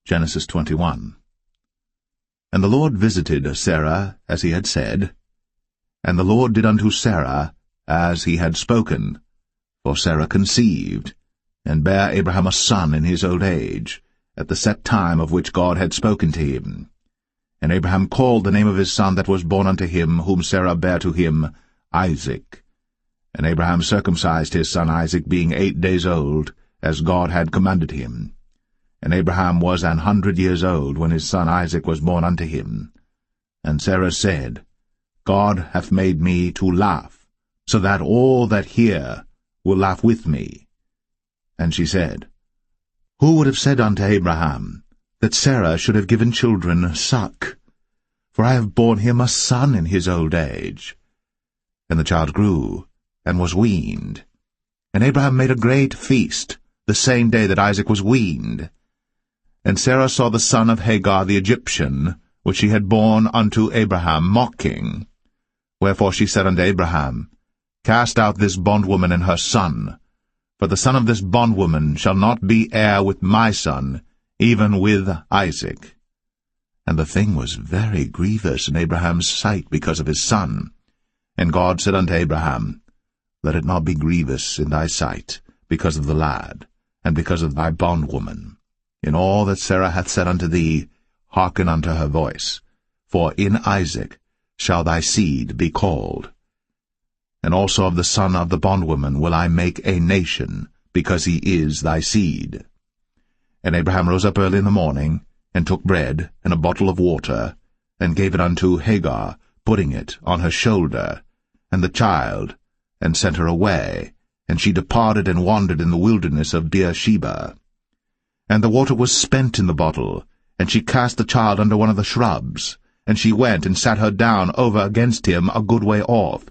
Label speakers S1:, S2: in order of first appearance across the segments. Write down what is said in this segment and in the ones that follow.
S1: Genesis 21. And the Lord visited Sarah as he had said, and the Lord did unto Sarah as he had spoken. For Sarah conceived, and bare Abraham a son in his old age, at the set time of which God had spoken to him. And Abraham called the name of his son that was born unto him, whom Sarah bare to him, Isaac. And Abraham circumcised his son Isaac, being 8 days old, as God had commanded him. And Abraham was 100 years old when his son Isaac was born unto him. And Sarah said, God hath made me to laugh, so that all that hear will laugh with me. And she said, Who would have said unto Abraham, that Sarah should have given children suck? For I have borne him a son in his old age. And the child grew, and was weaned. And Abraham made a great feast, the same day that Isaac was weaned. And Sarah saw the son of Hagar the Egyptian, which she had borne unto Abraham, mocking. Wherefore she said unto Abraham, Cast out this bondwoman and her son, for the son of this bondwoman shall not be heir with my son, even with Isaac. And the thing was very grievous in Abraham's sight because of his son. And God said unto Abraham, Let it not be grievous in thy sight, because of the lad, and because of thy bondwoman. In all that Sarah hath said unto thee, hearken unto her voice, for in Isaac shall thy seed be called. And also of the son of the bondwoman will I make a nation, because he is thy seed. And Abraham rose up early in the morning, and took bread and a bottle of water, and gave it unto Hagar, putting it on her shoulder, and the child, and sent her away, and she departed and wandered in the wilderness of Beersheba. And the water was spent in the bottle, and she cast the child under one of the shrubs, and she went and sat her down over against him a good way off,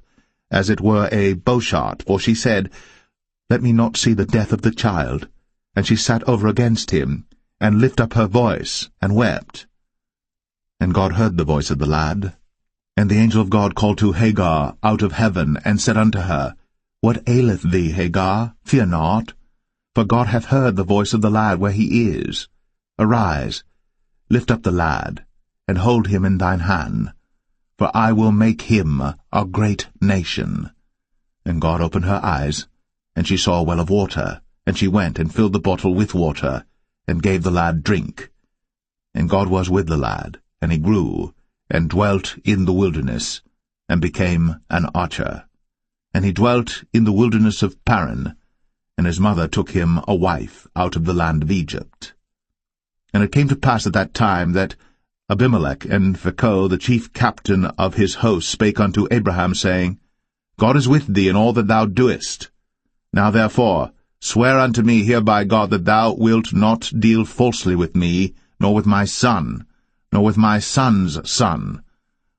S1: as it were a bowshot, for she said, Let me not see the death of the child. And she sat over against him, and lift up her voice, and wept. And God heard the voice of the lad. And the angel of God called to Hagar out of heaven, and said unto her, What aileth thee, Hagar? Fear not. For God hath heard the voice of the lad where he is. Arise, lift up the lad, and hold him in thine hand, for I will make him a great nation. And God opened her eyes, and she saw a well of water, and she went and filled the bottle with water, and gave the lad drink. And God was with the lad, and he grew, and dwelt in the wilderness, and became an archer. And he dwelt in the wilderness of Paran, and his mother took him a wife out of the land of Egypt. And it came to pass at that time that Abimelech and Phicol, the chief captain of his host, spake unto Abraham, saying, God is with thee in all that thou doest. Now therefore swear unto me here by God that thou wilt not deal falsely with me, nor with my son, nor with my son's son,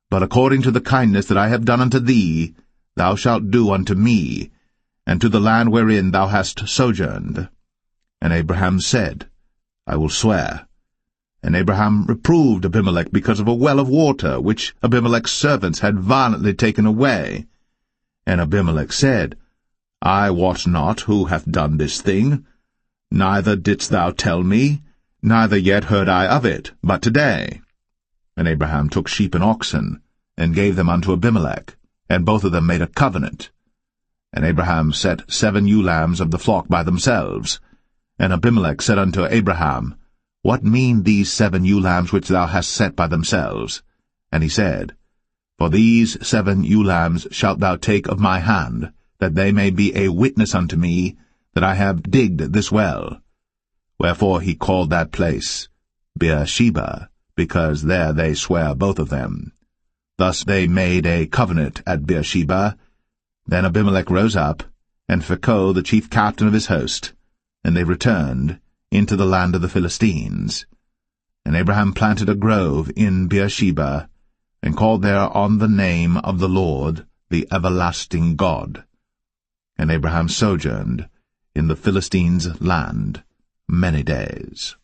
S1: but according to the kindness that I have done unto thee, thou shalt do unto me, and to the land wherein thou hast sojourned. And Abraham said, I will swear. And Abraham reproved Abimelech because of a well of water, which Abimelech's servants had violently taken away. And Abimelech said, I wot not who hath done this thing, neither didst thou tell me, neither yet heard I of it, but today. And Abraham took sheep and oxen, and gave them unto Abimelech, and both of them made a covenant. And Abraham set 7 ewe lambs of the flock by themselves. And Abimelech said unto Abraham, What mean these 7 ewe lambs which thou hast set by themselves? And he said, For these 7 ewe lambs shalt thou take of my hand, that they may be a witness unto me that I have digged this well. Wherefore he called that place Beersheba, because there they sware both of them. Thus they made a covenant at Beersheba. Then Abimelech rose up, and Phicol the chief captain of his host, and they returned into the land of the Philistines. And Abraham planted a grove in Beersheba, and called there on the name of the Lord, the everlasting God. And Abraham sojourned in the Philistines' land many days.